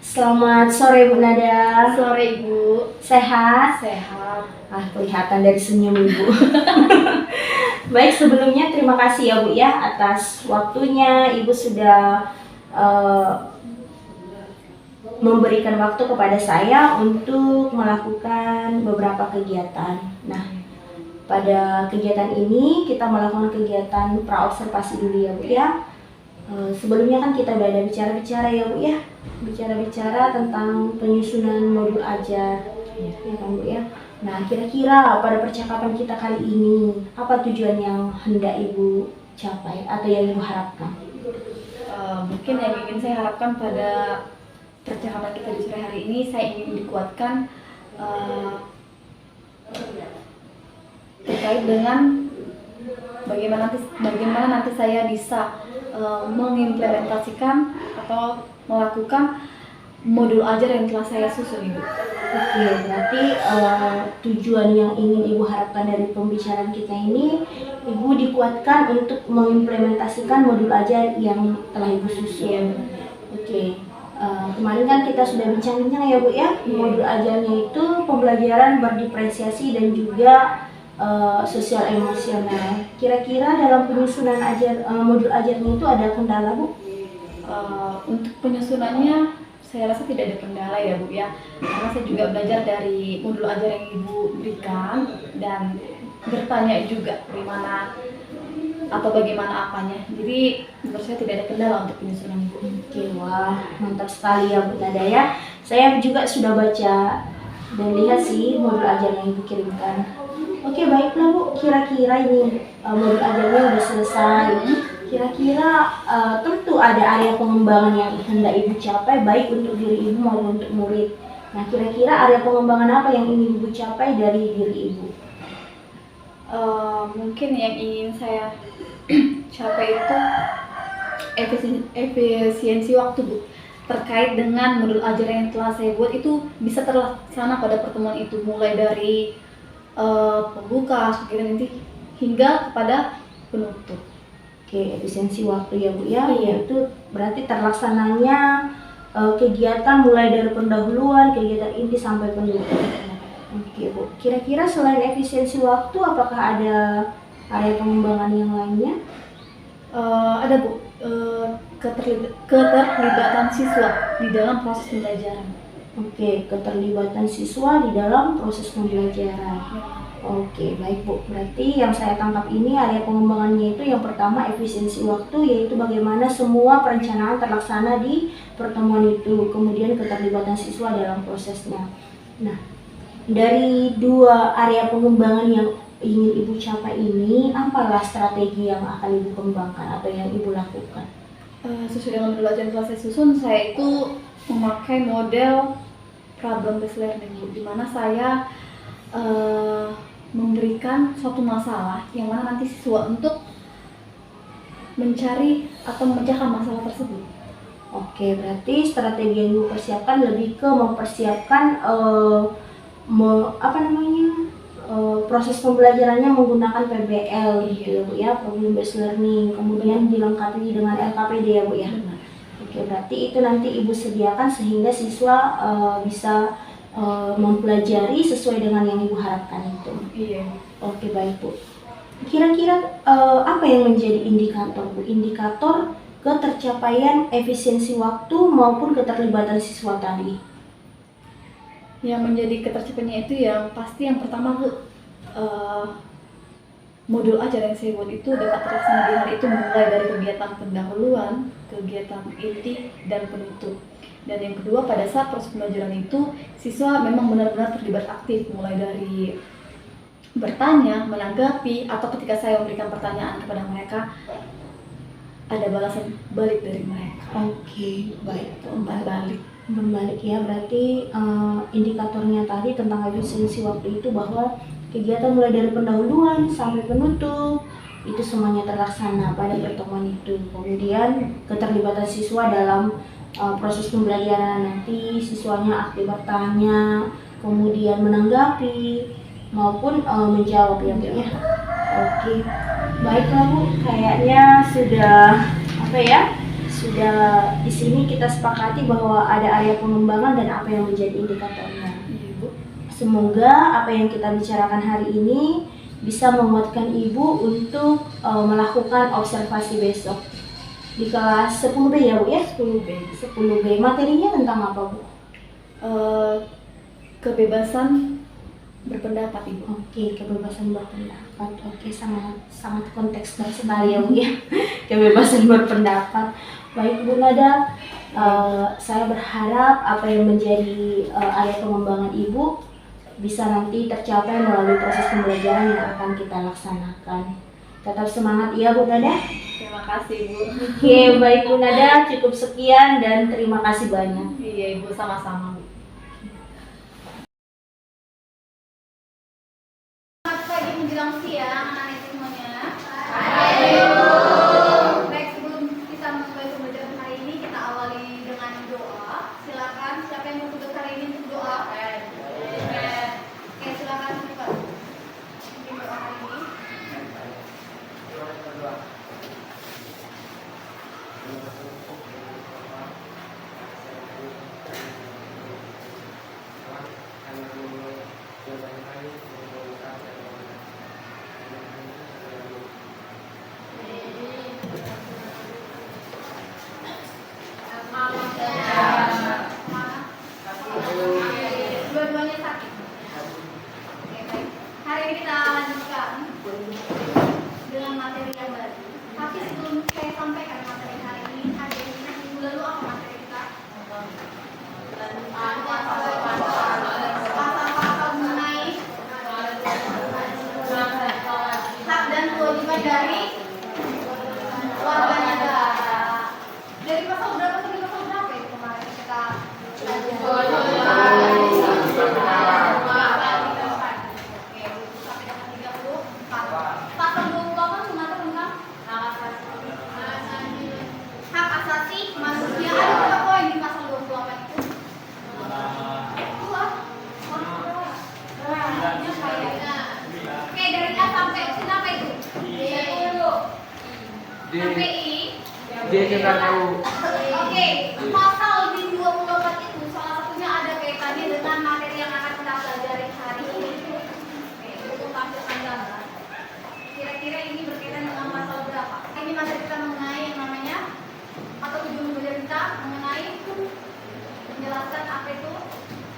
Selamat sore Bu Nada. Sore Ibu. Sehat? Sehat. Kelihatan dari senyum Ibu. Baik, sebelumnya terima kasih ya Bu ya atas waktunya. Ibu sudah memberikan waktu kepada saya untuk melakukan beberapa kegiatan. Nah, pada kegiatan ini kita melakukan kegiatan praobservasi dulu ya Bu ya. Sebelumnya kan kita udah ada bicara-bicara ya Bu ya, bicara-bicara tentang penyusunan modul ajar ya kan Bu ya. Nah, kira-kira pada percakapan kita kali ini apa tujuan yang hendak Ibu capai atau yang Ibu harapkan? Mungkin yang ingin saya harapkan pada percakapan kita di sore hari ini, saya ingin dikuatkan terkait dengan bagaimana nanti saya bisa mengimplementasikan atau melakukan modul ajar yang telah saya susun Ibu. Oke, berarti tujuan yang ingin Ibu harapkan dari pembicaraan kita ini, Ibu dikuatkan untuk mengimplementasikan modul ajar yang telah Ibu susun. Oke, kemarin kan kita sudah bincang-bincang ya Bu ya, modul ajarnya itu pembelajaran berdiferensiasi dan juga sosial emosional. Kira-kira dalam penyusunan modul ajarnya itu ada kendala Bu? Untuk penyusunannya saya rasa tidak ada kendala ya Bu ya, karena saya juga belajar dari modul ajar yang Ibu berikan dan bertanya juga bagaimana atau bagaimana apanya. Jadi menurut saya tidak ada kendala untuk penyusunan Ibu. Oke, wah mantap sekali ya Bu Nada ya. Saya juga sudah baca dan lihat sih modul ajar yang Ibu kirimkan. Oke, baiklah Bu, kira-kira ini modul ajarnya sudah selesai. Kira-kira tentu ada area pengembangan yang hendak Ibu capai baik untuk diri Ibu maupun untuk murid. Nah, kira-kira area pengembangan apa yang ingin Ibu capai dari diri Ibu? Mungkin yang ingin saya capai itu efisiensi waktu Bu. Terkait dengan modul ajar yang telah saya buat itu bisa terlaksana pada pertemuan itu, mulai dari pembuka, kegiatan inti hingga kepada penutup. Oke, efisiensi waktu ya Bu ya, yaitu berarti terlaksananya kegiatan mulai dari pendahuluan, kegiatan inti sampai penutup. Oke Bu, kira-kira selain efisiensi waktu, apakah ada area pengembangan yang lainnya? Ada Bu, keterlibatan siswa di dalam proses pembelajaran. Oke, keterlibatan siswa di dalam proses pembelajaran. Oke, baik Bu. Berarti yang saya tangkap ini area pengembangannya itu yang pertama efisiensi waktu, yaitu bagaimana semua perencanaan terlaksana di pertemuan itu. Kemudian keterlibatan siswa dalam prosesnya. Nah, dari dua area pengembangan yang ingin Ibu capai ini, apalah strategi yang akan Ibu kembangkan atau yang Ibu lakukan? Sesuai dengan modul ajar yang telah saya susun, saya itu memakai model problem based learning, di mana saya memberikan suatu masalah yang mana nanti siswa untuk mencari atau memecahkan masalah tersebut. Oke, berarti strategi yang Ibu persiapkan lebih ke mempersiapkan proses pembelajarannya menggunakan PBL gitu ya Bu ya, problem based learning, kemudian dilengkapi dengan LKPD ya Bu ya. Oke, berarti itu nanti Ibu sediakan sehingga siswa bisa mempelajari sesuai dengan yang Ibu harapkan itu. Iya. Oke, baik Bu. Kira-kira apa yang menjadi indikator Bu? Indikator ketercapaian efisiensi waktu maupun keterlibatan siswa tadi. Yang menjadi ketercapaiannya itu yang pasti yang pertama Bu, modul ajar yang saya buat itu dapat terlaksana di hari itu mulai dari kegiatan pendahuluan, kegiatan inti, dan penutup. Dan yang kedua, pada saat proses pembelajaran itu siswa memang benar-benar terlibat aktif, mulai dari bertanya, menanggapi, atau ketika saya memberikan pertanyaan kepada mereka ada balasan balik dari mereka. Oke, baik. Umpan balik ya, berarti indikatornya tadi tentang efisiensi waktu itu bahwa kegiatan mulai dari pendahuluan sampai penutup itu semuanya terlaksana pada pertemuan itu. Kemudian keterlibatan siswa dalam proses pembelajaran, nanti siswanya aktif bertanya, kemudian menanggapi maupun menjawab ya Bu ya. Oke, baiklah Bu, kayaknya sudah sudah di sini kita sepakati bahwa ada area pengembangan dan apa yang menjadi indikatornya. Iya, Bu. Semoga apa yang kita bicarakan hari ini bisa menguatkan Ibu untuk melakukan observasi besok di kelas 10B ya Bu ya? 10B. 10B. Materinya tentang apa Bu? Kebebasan berpendapat, Ibu. Oke, kebebasan berpendapat. Oke, sangat kontekstual sekali ya Bu ya. Kebebasan berpendapat. Baik Bu Nada, saya berharap apa yang menjadi area pengembangan Ibu bisa nanti tercapai melalui proses pembelajaran yang akan kita laksanakan. Tetap semangat ya Bu Nada. Terima kasih, Bu. Oke, baik Bu Nada, cukup sekian dan terima kasih banyak. Iya, Ibu, sama-sama, Bu. Selamat pagi menjelang siang, anak-anak semuanya. Baik, sebelum kita memulai pembelajaran hari ini, kita awali dengan doa. Silakan, siapa yang mau tugas hari ini untuk doa? Oke, silakan Pak. Mungkin doa hari ini. Dua-duanya sakit. Oke, baik. Hari ini kita lanjutkan dengan materi yang baru. Tapi sebelum saya sampaikan materi hari ini, ada yang ingat minggu lalu apa materi kita? Pasal-pasal mengenai hak dan kewajiban dari warga negara. Dari pasal berapa sampai pasal berapa itu kemarin kita Oke, sampai dengan 34. Pasal 28 mengatur tentang hak asasi manusia. Ada berapa poin di pasal 28 itu? Dua. Oke, dari A sampai Z apa itu? Sampai I. Dia kita tahu. Oke, pasal di 24 itu salah satunya ada kaitannya dengan materi yang akan kita pelajari hari ini. Oke, itu tampilkan gambar. Kira-kira ini berkaitan dengan pasal berapa? Ini materi kita mengenai yang namanya atau tujuan belajar kita mengenai menjelaskan apa itu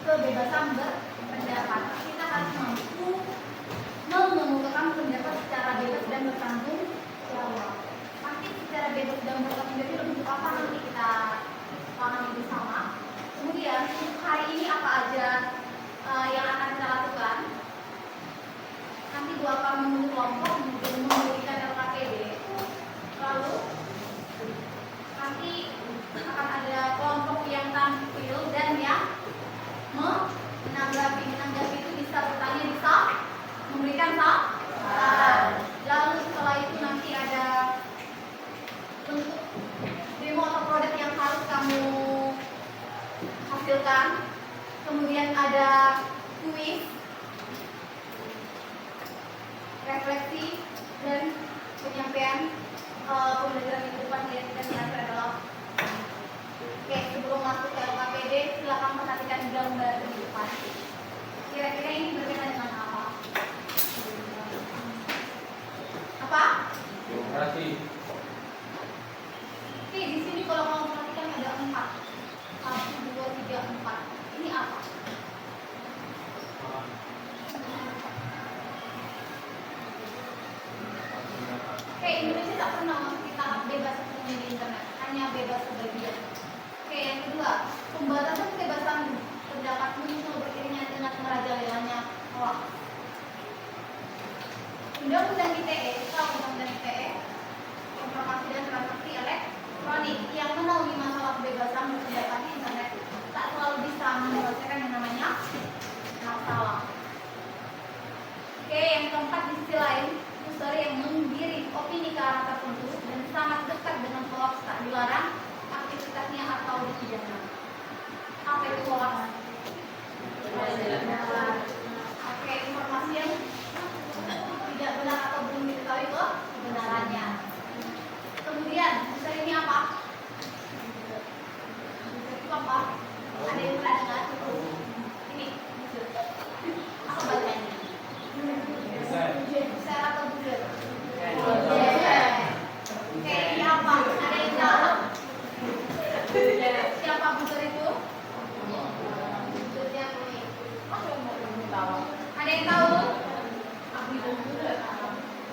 kebebasan berpendapat. Kita harus mampu mengemukakan pendapat secara bebas dan bertanggung jawab. Nanti secara bebas dan bertanggung jawab itu bentuk apa nanti kita pahami bersama. Kemudian untuk hari ini apa aja yang akan kita lakukan? Nanti dua akan membentuk kelompok, kemudian memberikan LKPD. Lalu nanti akan ada kelompok yang tampil dan yang menanggapi. Menanggapi itu bisa bertanya, bisa memberikan saran. Lalu setelah itu nanti ada bentuk demo atau produk yang harus kamu hasilkan. Kemudian ada kuis, refleksi, dan penyampaian pembelajaran minggu depan yang kita siapkan adalah. Oke, sebelum masuk ke LKPD, silakan perhatikan gambar di depan. Kira-kira ini berkaitan dengan apa? Apa? Demokrasi. Oke, di sini kalau kamu perhatikan ada 4. 1, 2, 3, 4. Ini apa? Oke, Indonesia tak pernah memiliki tahap bebas sepenuhnya di internet, hanya bebas sebagian. Oke, yang kedua, pembatasan kebebasan pendapat muncul beriringan dengan merajalelanya hoax. Undang-undang ITE, Undang-Undang ITE, Informasi dan Transaksi Elektronik yang menaungi masalah kebebasan berpendapat di internet tak selalu bisa menyelesaikan yang namanya masalah. Oke, yang keempat di sisi lain, user yang menggiring opini ke arah tertentu dan sangat dekat dengan hoax tak dilarang aktivitasnya atau dipidana. Apa itu hoax? Oke, informasi yang tidak benar atau belum diketahui kebenarannya. Kemudian, user ini apa? apa? Ada yang pernah dengar? Ini. Apa bacanya? Besar atau bulat? Oke, ini apa? Ada yang tahu? Siapa bulat itu? Bulatnya ini. Ada yang tahu?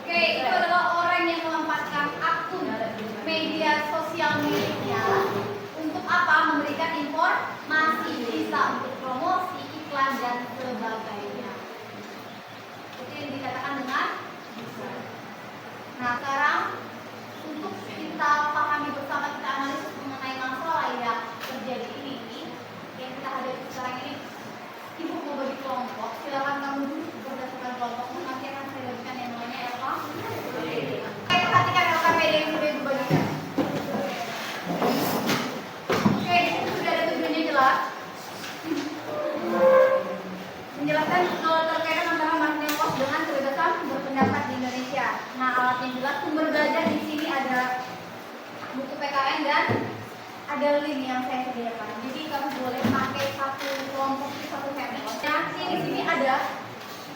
Oke, itu adalah orang yang memanfaatkan akun media sosial miliknya untuk apa? Memberikan informasi, bisa untuk promosi, iklan dan sebagainya. Itu yang dikatakan dengan bisa. Nah, sekarang untuk kita pahami bersama, kita analisis mengenai masalah yang terjadi ini yang kita hadapi sekarang ini. Ibu mau bagi kelompok, silakan kamu duduk berdasarkan kelompokmu. Nanti akan saya bagikan yang namanya LKPD. Perhatikan LKPD yang sudah ibu bagikan. Oke, di situ sudah ada tujuannya jelas. Menjelaskan terkaitan antara marketing pos dengan kebebasan berpendapat di Indonesia. Nah, alat yang jelas sumber belajar di sini ada buku PKN dan ada link yang saya sediakan. Jadi kamu boleh pakai satu kelompok di satu handphone. Nah, di sini ada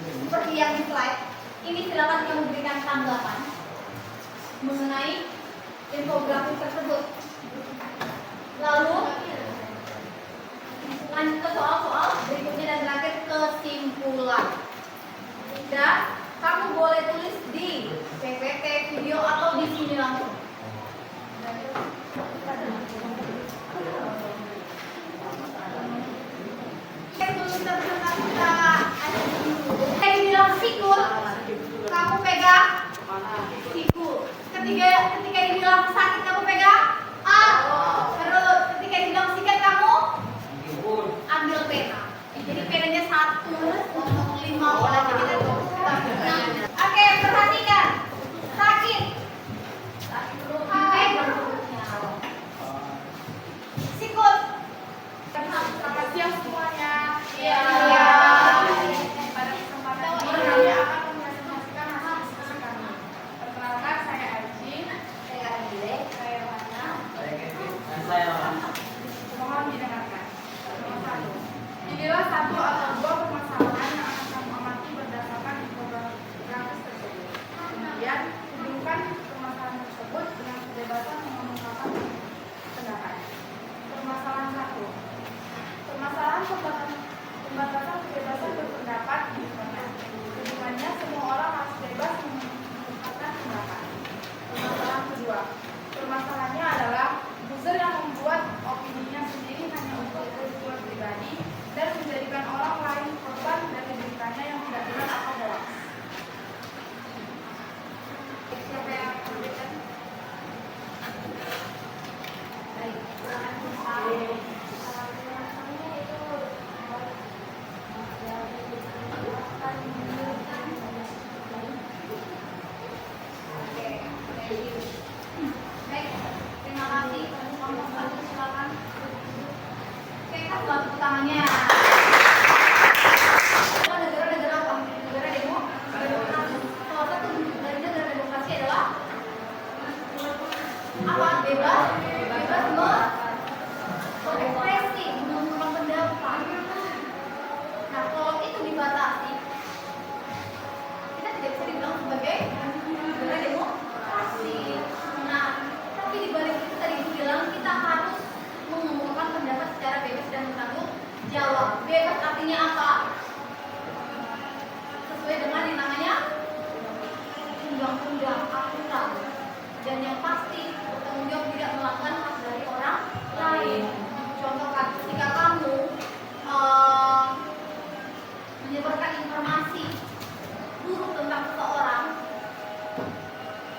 seperti yang di slide. Ini silakan kamu berikan tanggapan mengenai infografis tersebut. Lalu lanjut ke soal-soal berikutnya dan terakhir kesimpulan. Dan kamu boleh tulis di PPT, video atau di sini langsung. Saya bilang sikut, kamu pegang sikut. Ketika dibilang sakit, kamu pegang A. Terus ketika dibilang sikat, kamu ambil pena. Jadi penanya 1 untuk 5 orang. Oke, perhatikan. Sakit. Sikut. Selamat siang semuanya. Iya. Pada kesempatan ini saya akan menyaksikan hasil diskusi kami. Perkenalkan, saya Ajin, saya Adile, saya Wana, Saya mohon didengarkan. Nomor 1. Inilah 1 atau 2 permasalahan yang akan kamu amati berdasarkan infografis tersebut. Kemudian, hubungkan permasalahan tersebut dengan kebebasan mengungkapkan pendapat. Permasalahan 1. Permasalahan pembatasan kebebasan berpendapat di internet. Hubungannya semua orang harus bebas mengungkapkan pendapat. Permasalahan kedua. Permasalahannya adalah user yang membuat opininya sendiri hanya untuk kebutuhan pribadi dan menjadikan orang lain korban dari beritanya yang tidak benar atau hoax. Siapa yang akan memberikan? Baik, silakan. Baik, terima kasih. Kelompok 1 silakan. Oke, kan tepuk tangannya. Negara-negara apa? Negara demo? Salah satu dari negara demokrasi adalah apa? Bebas berekspresi, mengungkapkan pendapat. Nah, kalau itu dibatasi, kita tidak bisa dibilang sebagai negara demokrasi. Nah, tapi dibalik itu tadi ibu bilang kita harus mengumumkan pendapat secara bebas dan bertanggung jawab. Bebas artinya apa? Sesuai dengan yang namanya undang-undang, aturan, dan yang pasti bertanggung jawab tidak melakukan hak dari orang lain. Contoh ketika kamu menyebarkan informasi buruk tentang seseorang,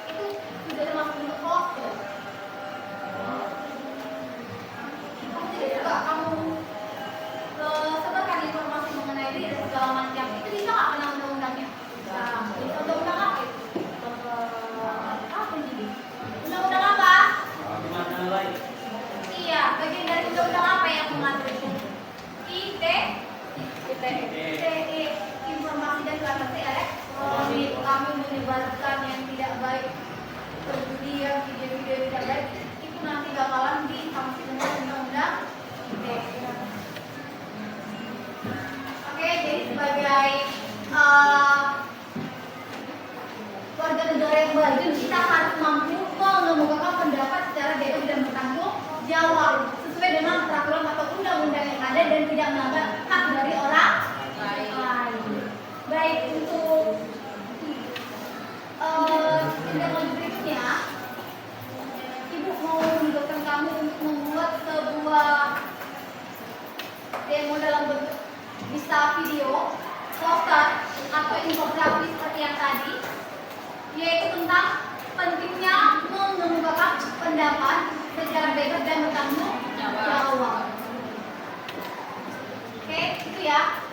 itu sudah termasuk bentuk hoax ya? Kamu tidak suka kamu sebarkan informasi mengenai diri dan segala macam, itu bisa nggak kena undang-undangnya? Bisa. Undang-undang apa itu? Apa jadi? Undang-undang apa? Iya, bagian dari undang-undang apa yang mengatur itu? ITE, informasi dan transaksi elektronik. Kamu menyebarkan yang tidak baik, perjudian, video-video yang tidak baik, itu nanti bakalan disanksi dengan undang-undang ITE. dan tidak melanggar hak dari orang lain. Baik, untuk tindak lanjut berikutnya, Ibu mau menugaskan kamu untuk membuat sebuah demo dalam bentuk bisa video, poster, atau infografis seperti yang tadi, yaitu tentang pentingnya mengemukakan pendapat secara bebas dan bertanggung jawab. Oke, itu ya.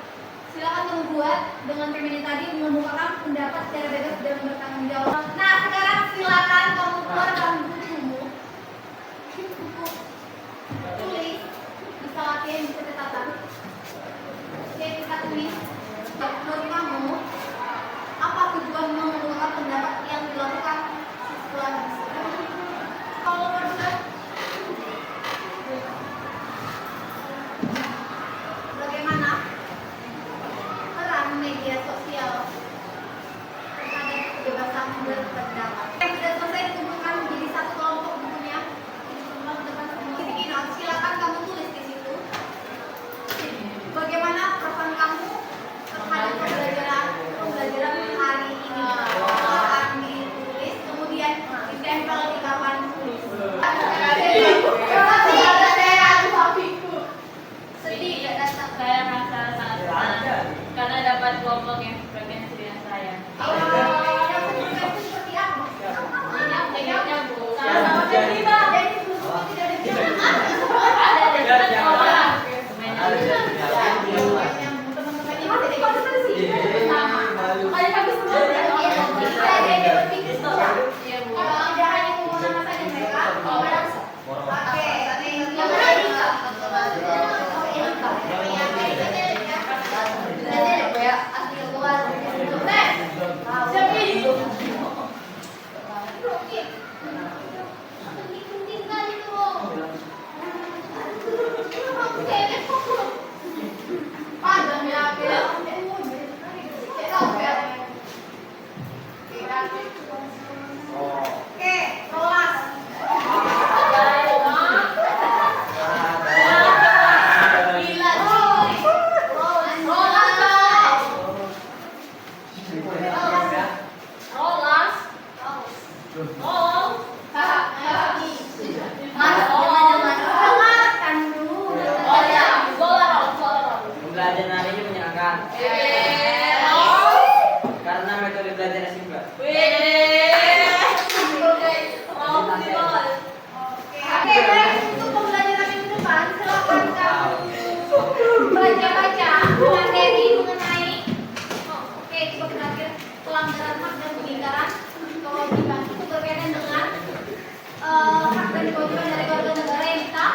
Silakan membuat dengan permainan tadi mengemukakan pendapat secara bebas dan bertanggung jawab. Nah, sekarang silakan kamu keluarkan bukumu. Buku tulis, bisa latihan, bisa catatan. Oke, kita tulis. Menurut kamu, apa tujuan mengemukakan pendapat yang dilakukan siswa? Kalau berdua, bagaimana peran media sosial terhadap kebebasan berpendapat? Yang sudah selesai dikumpulkan menjadi satu kelompok bukunya. Silakan kamu tulis di situ. Bagaimana perasaan kamu terhadap pembelajaran hari ini? Akan ditulis, kemudian ditempel di papan tulis. Sedih, tidak datang. Saya merasa sangat senang karena dapat kelompok yang frekuensi dengan saya. Yang kedua itu seperti apa? Tekniknya Bu, Sama-sama terlibat. Jadi buku tidak ada pilihan. ada dekat sekolah. Teman-teman ini tidak diskusi bersama. Makanya kami semua kita ada berpikir sekolah. Iya Bu. Tidak hanya menggunakan nama saja mereka. Oke, yang mana ini? Oke, kelas. Gila, cuy. Rolas. Oh. Dengarkan dulu. Oh ya, bola roll. Pembelajaran hari ini menyenangkan karena metode belajarnya simpel. Oke, baik. Untuk pembelajaran minggu depan, silakan kamu baca-baca materi mengenai coba terakhir pelanggaran hak dan kewajiban itu berkaitan dengan hak dan kewajiban dari warga negara yang kita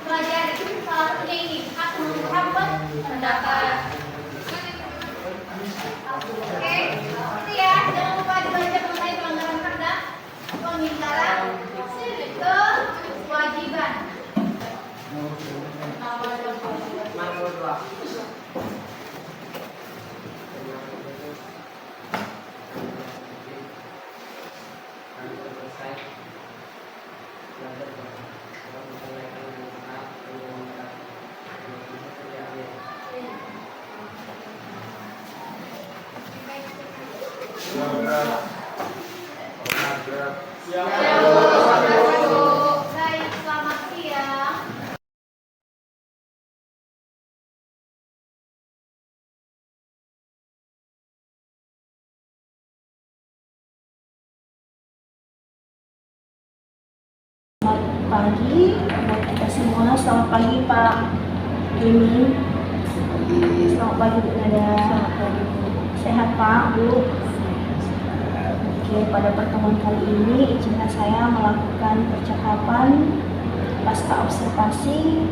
pelajari. Salah satunya ini hak mengucapkan pendapat. Oke, itu ya. Jangan lupa dibaca mengenai pelanggaran hak dan pengingkaran kewajiban. Baik, selamat siang. Selamat pagi buat kita semua. Selamat pagi Pak Ini. Selamat pagi Bu Nada. Sehat Pak Bu. Oke, pada pertemuan kali ini izinkan saya melakukan percakapan pasca observasi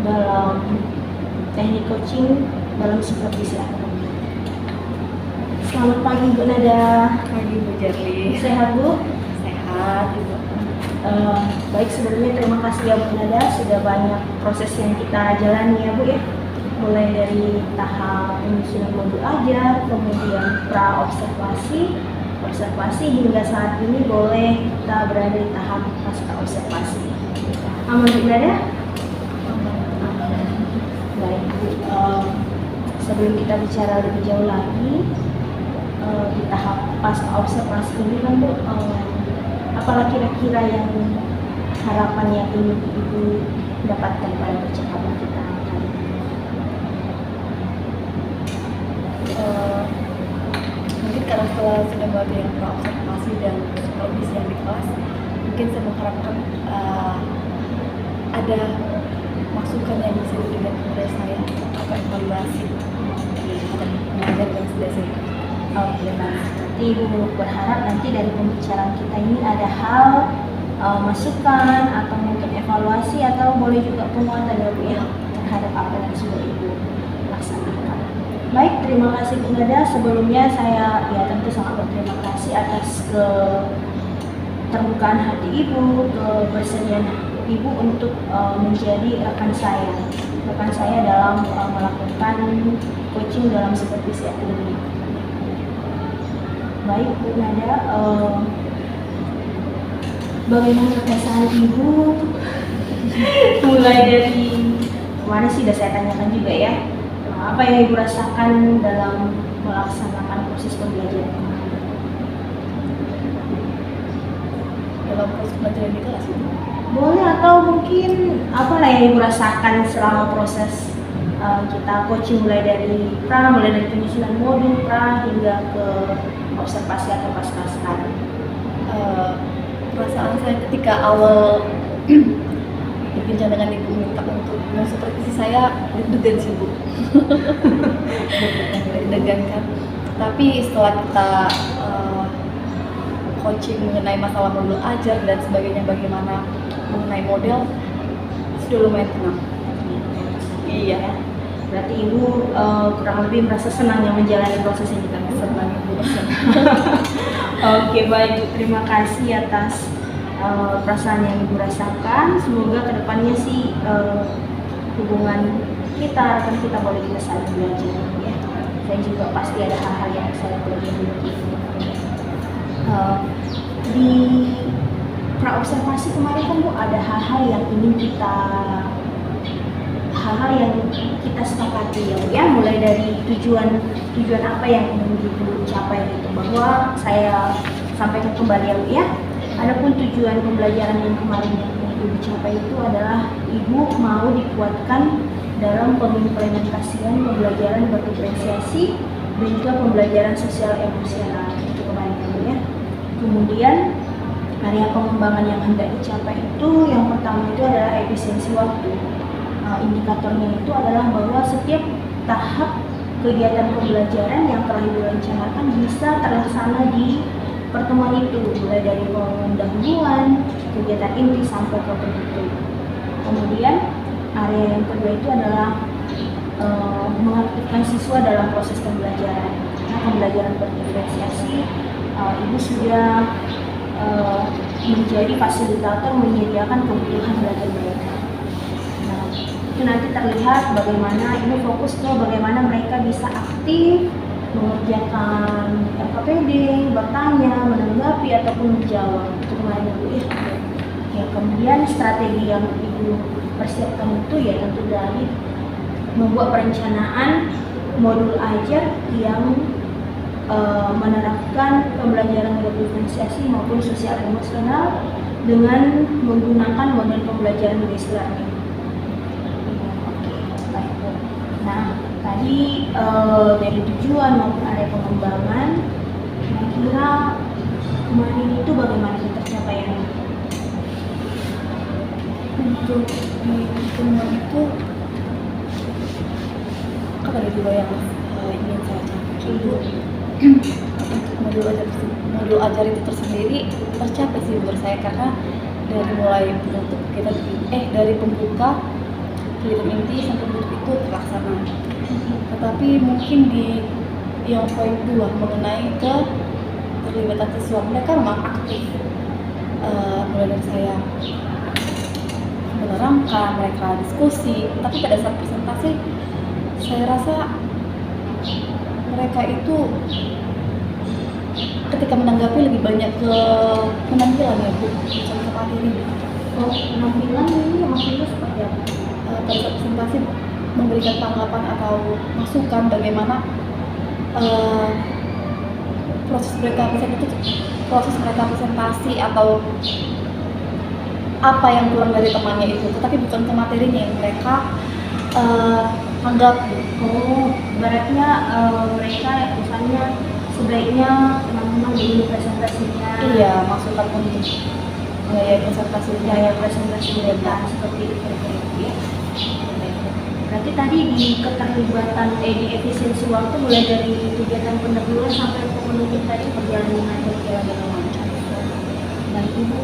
dalam teknik coaching dalam supervisi akademik. Selamat pagi Bu Nada. Pagi Bu Jarli. Sehat Bu? Sehat Ibu. Baik, sebelumnya terima kasih ya Bu Nada, sudah banyak proses yang kita jalani ya Bu ya. Mulai dari tahap penyusunan modul ajar, kemudian pra-observasi, observasi hingga saat ini boleh kita berada di tahap pasca observasi. Aman Bu Nada? sebelum kita bicara lebih jauh lagi di tahap pasca observasi ini kan Bu, apalah kira-kira yang harapan yang ingin Ibu dapatkan pada percakapan kita kali ini? Mungkin karena setelah sudah bagian observasi dan supervisi yang di kelas, mungkin saya mengharapkan ada masukan yang bisa diberikan kepada saya atau evaluasi terhadap pengajar yang sudah saya. Oke, nanti Ibu berharap nanti dari pembicaraan kita ini ada hal masukan atau mungkin evaluasi atau boleh juga penguatan ya Bu ya terhadap apa yang sudah Ibu laksanakan. Baik, terima kasih Bu Nada. Sebelumnya saya ya tentu sangat berterima kasih atas keterbukaan hati Ibu, kebersediaan Ibu untuk menjadi rekan saya dalam melakukan coaching dalam supervisi akademik. Baik Bu Nada, bagaimana perasaan Ibu mulai dari kemarin sih sudah saya tanyakan juga ya, apa yang Ibu rasakan dalam melaksanakan proses pembelajaran kemarin? Dalam proses pembelajaran di kelas itu, Boleh, atau mungkin apa yang Ibu rasakan selama proses kita coaching mulai dari penyusunan modul hingga ke observasi atau pasca sekarang. Perasaan saya ketika awal berbincang dengan Ibu minta untuk mensupervisi saya deg-degan sih Bu. Deg-degan kan. Tapi setelah kita coaching mengenai masalah modul ajar dan sebagainya, bagaimana mengenai model, sudah lumayan tenang. Iya. Berarti Ibu kurang lebih merasa senang yang menjalani proses ini kan? Senang Ibu. Oke, baik Bu. Terima kasih atas perasaan yang Ibu rasakan. Semoga kedepannya sih hubungan kita, rekan kita boleh kita saling belajar ya. Saya juga pasti ada hal-hal yang saya pelajari dari Ibu. Di praobservasi kemarin kan Bu ada hal-hal yang kita sepakati ya, mulai dari tujuan apa yang ingin Ibu capai gitu, bahwa saya sampaikan kembali ya. Adapun tujuan pembelajaran yang kemarin yang ingin Ibu capai itu adalah Ibu mau dikuatkan dalam pengimplementasian pembelajaran berdiferensiasi dan juga pembelajaran sosial emosional itu kemarin ya. Kemudian area pengembangan yang hendak dicapai itu yang pertama itu adalah efisiensi waktu. Indikatornya itu adalah bahwa setiap tahap kegiatan pembelajaran yang telah direncanakan bisa terlaksana di pertemuan itu, mulai dari pendahuluan, kegiatan inti sampai ke penutup. Kemudian area yang kedua itu adalah mengaktifkan siswa dalam proses pembelajaran. Nah, pembelajaran berdiferensiasi, Ibu sudah menjadi fasilitator menyediakan kebutuhan belajar mereka. Nah, itu nanti terlihat bagaimana Ibu fokus ke bagaimana mereka bisa aktif mengerjakan LKPD, bertanya, menanggapi ataupun menjawab. Itu kemarin Ibu ya. Kemudian strategi yang Ibu persiapkan itu ya tentu dari membuat perencanaan modul ajar yang menerapkan pembelajaran berdiferensiasi maupun sosial emosional dengan menggunakan model pembelajaran based learning. Oke, baik Bu. Nah, tadi dari tujuan maupun area pengembangan, kira-kira kemarin itu bagaimana tercapaiannya? Untuk di pertemuan itu kan ada dua yang ingin saya capai Bu. Untuk modul ajar itu tersendiri tercapai sih menurut saya, karena dari mulai penutup dari pembuka kegiatan inti sampai penutup itu terlaksana. Tetapi mungkin di yang poin 2 mengenai keterlibatan siswa, mereka memang aktif, mulai dari saya menerangkan, mereka diskusi, tapi pada saat presentasi saya rasa mereka itu ketika menanggapi lebih banyak ke penampilan ya Bu, contoh materi. Penampilan ini maksudnya seperti apa? Pada saat presentasi memberikan tanggapan atau masukan bagaimana proses mereka presentasi atau apa yang kurang dari temannya itu, tetapi bukan ke materinya yang mereka anggap. Oh, ibaratnya mereka misalnya sebaiknya teman-teman begini presentasinya. Iya, masukan untuk gaya presentasinya. Gaya presentasi mereka seperti itu ya. Berarti tadi di keterlibatan di efisiensi waktu mulai dari kegiatan pendahuluan sampai penutup tadi perjalanan lancar. Dan Ibu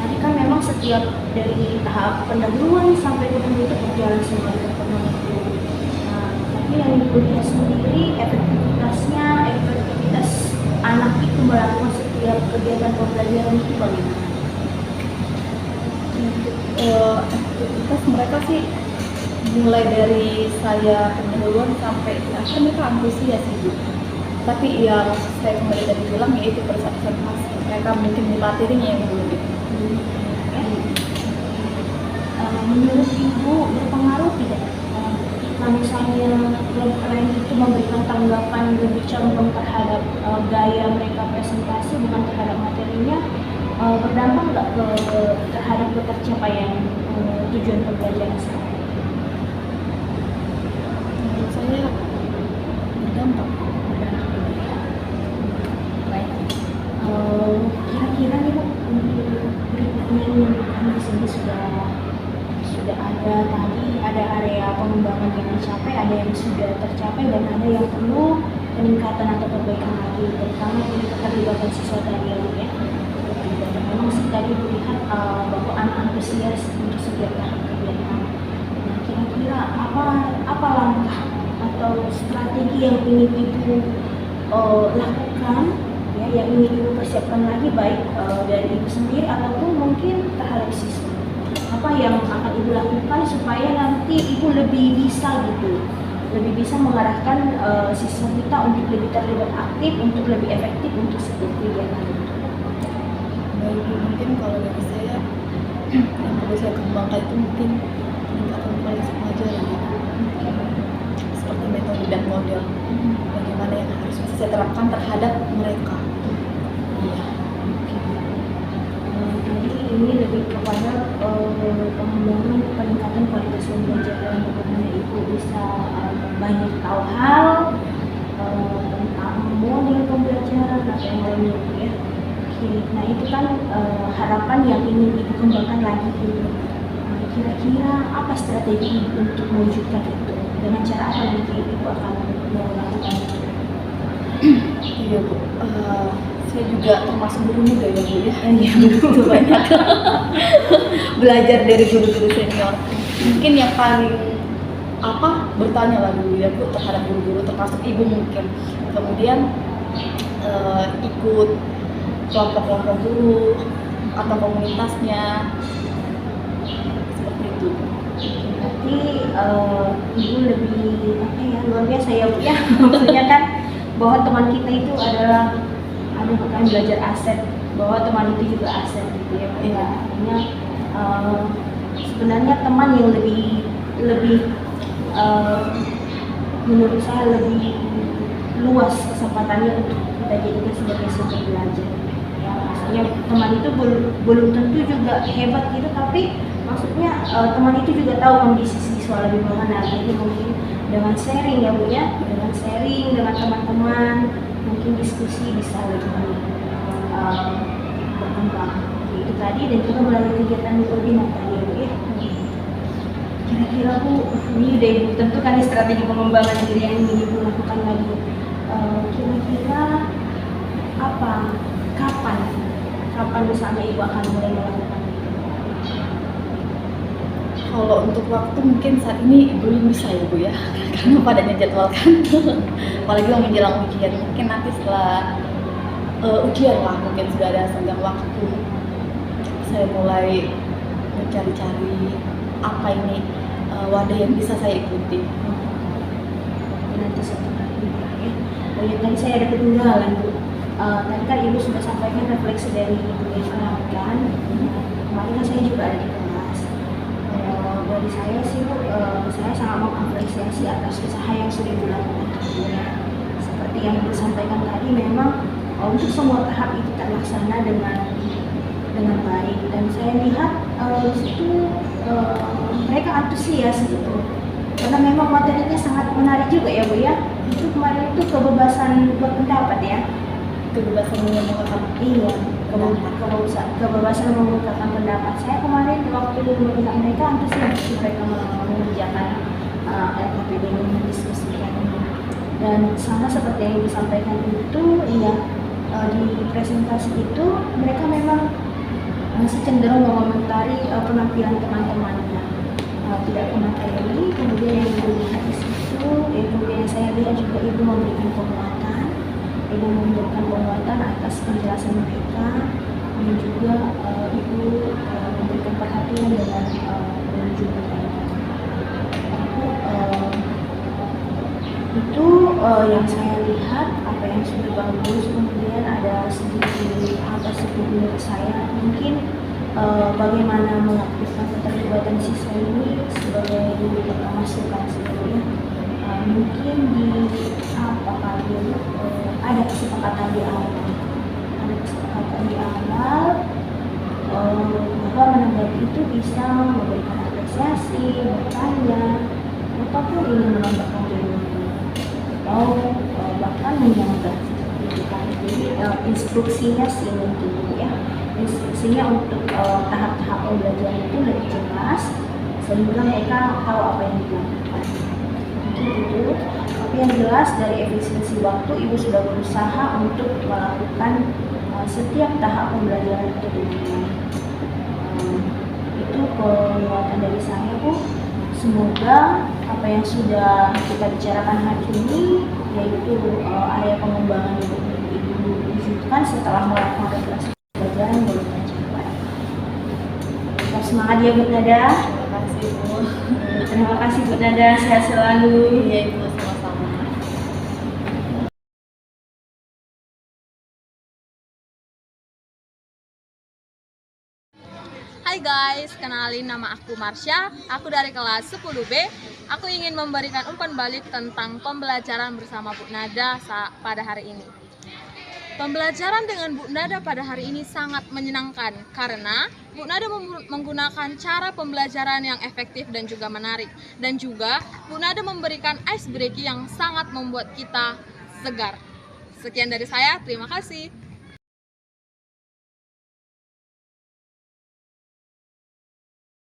tadi kan memang setiap dari tahap pendahuluan sampai ke penutup berjalan sebagai penutup. Nah, tapi yang Ibu lihat sendiri efektivitas anak itu melakukan setiap kegiatan pembelajaran itu bagaimana? Aktivitas mereka sih mulai dari saya pendahuluan sampai akhir mereka antusias gitu. Tapi yang saya kembali tadi bilang yaitu presentasi mereka mungkin di materinya yang belum gitu. Menurut Ibu berpengaruh tidak kalau misalnya kelompok lain itu memberikan tanggapan lebih condong terhadap gaya mereka presentasi bukan terhadap materinya, berdampak nggak terhadap ketercapaian tujuan pembelajaran sekarang? Menurut saya berdampak. Baik. Kira-kira nih Bu, berikutnya yang kami di sini sudah ada tadi, ada area pengembangan yang dicapai, ada yang sudah tercapai dan ada yang perlu peningkatan atau perbaikan lagi, terutama di keterlibatan siswa tadi ya Bu ya. Dan memang tadi melihat bahwa anak antusias untuk setiap tahap kegiatan. Nah, kira-kira apa langkah atau strategi yang ingin Ibu lakukan ya, yang ingin Ibu persiapkan lagi baik dari Ibu sendiri ataupun mungkin terhadap siswa? Apa yang akan Ibu lakukan supaya nanti Ibu lebih bisa mengarahkan siswa kita untuk lebih terlibat aktif, untuk lebih efektif untuk setiap kegiatan itu? Baik, mungkin kalau dari saya yang perlu saya kembangkan itu mungkin peningkatan kualitas pelajaran gitu. Seperti metode dan model bagaimana yang harus bisa saya terapkan terhadap mereka. Iya. Tadi ini lebih kepada pengembangan peningkatan kualitas pembelajaran, bagaimana Ibu bisa banyak tahu hal tentang model pembelajaran atau yang lainnya ya. Nah itu kan harapan yang ingin Ibu kembangkan lagi gitu. Kira-kira apa strategi Ibu untuk mewujudkan itu? Dengan cara apa nanti Ibu akan melakukan itu? Iya Bu, saya juga termasuk guru muda ya Bu ya. Iya Begitu banyak belajar dari guru-guru senior. Mungkin yang paling bertanya lah dulu ya Bu terhadap guru-guru termasuk Ibu mungkin. Kemudian ikut kelompok-kelompok guru atau komunitasnya seperti itu. Berarti Ibu lebih luar biasa ya Bu ya. Maksudnya kan bahwa teman kita itu adalah bukan belajar aset, bahwa teman itu juga aset gitu ya Bu. Ya. Artinya sebenarnya teman yang lebih menurut saya lebih luas kesempatannya untuk kita jadikan sebagai sumber belajar. Ya, maksudnya teman itu belum tentu juga hebat gitu, tapi maksudnya teman itu juga tahu kondisi siswa lebih mengenal. Jadi mungkin dengan sharing ya Bu ya, dengan sharing dengan teman-teman, mungkin diskusi bisa lebih berkembang. Itu tadi, dan juga melalui kegiatan webinar tadi ya Bu ya. Kira-kira Bu, ini udah Ibu tentukan nih strategi pengembangan diri yang ingin Ibu lakukan lagi. Kira-kira kapan misalnya Ibu akan mulai melakukan itu? Kalau untuk waktu mungkin saat ini belum bisa ya Bu ya, karena padanya jadwalkan. Apalagi mau menjelang ujian, mungkin nanti setelah ujian lah mungkin sudah ada senggang waktu. Saya mulai mencari-cari apa ini wadah yang bisa saya ikuti. Nanti setelah ini ya. Oh ya, tadi saya ada ketinggalan Bu. Tadi kan Ibu sudah sampaikan refleksi dari Ibu yang lakukan. Kemarin kan saya juga ada di kelas. Dari dari saya sih Bu, saya sangat mengapresiasi atas usaha yang sudah dilakukan tentunya. Seperti yang disampaikan tadi, memang untuk semua tahap itu terlaksana dengan baik, dan saya lihat di situ mereka antusias gitu, karena memang materinya sangat menarik juga ya Bu ya. Itu kemarin itu kebebasan berpendapat ya. Kebebasan mengungkapkan Iya, kebebasan mengungkapkan pendapat. Saya kemarin waktu melihat mereka antusias mereka mengerjakan LKPD ini, mendiskusikan ini. Dan sama seperti yang disampaikan itu, iya, di presentasi itu mereka memang masih cenderung mengomentari penampilan teman-temannya, tidak ke materi. Kemudian yang ibu lihat di situ, kemudian saya lihat juga ibu memberikan penguatan atas penjelasan mereka, dan juga ibu memberikan perhatian dengan menunjuk mereka. Itu yang saya lihat, apa yang sudah bagus. Kemudian ada sedikit menurut saya mungkin bagaimana mengaktifkan keterlibatan siswa ini sebagai masukan sebelumnya. Mungkin ada kesepakatan di awal bahwa menanggapi itu bisa memberikan apresiasi, bertanya, ataupun ingin menambahkan jawaban, atau bahkan menyanggah. Jadi instruksinya sih mungkin ya, instruksinya untuk tahap-tahap pembelajaran itu lebih jelas sehingga mereka tahu apa yang dilakukan. Mungkin itu. Tapi yang jelas dari efisiensi waktu, ibu sudah berusaha untuk melakukan setiap tahap pembelajaran itu dengan baik. Itu penguatan dari saya Bu. Semoga apa yang sudah kita bicarakan hari ini, yaitu area pengembangan yang ibu wujudkan setelah melakukan refleksi pembelajaran, boleh tercapai. Tetap semangat ya Bu Nada. Terima kasih Bu. Terima kasih Bu Nada, sehat selalu. Iya Ibu, sama-sama. Hai guys, kenalin nama aku Marsha. Aku dari kelas 10B. Aku ingin memberikan umpan balik tentang pembelajaran bersama Bu Nada pada hari ini. Pembelajaran dengan Bu Nada pada hari ini sangat menyenangkan karena Bu Nada menggunakan cara pembelajaran yang efektif dan juga menarik. Dan juga Bu Nada memberikan ice breaking yang sangat membuat kita segar. Sekian dari saya, terima kasih.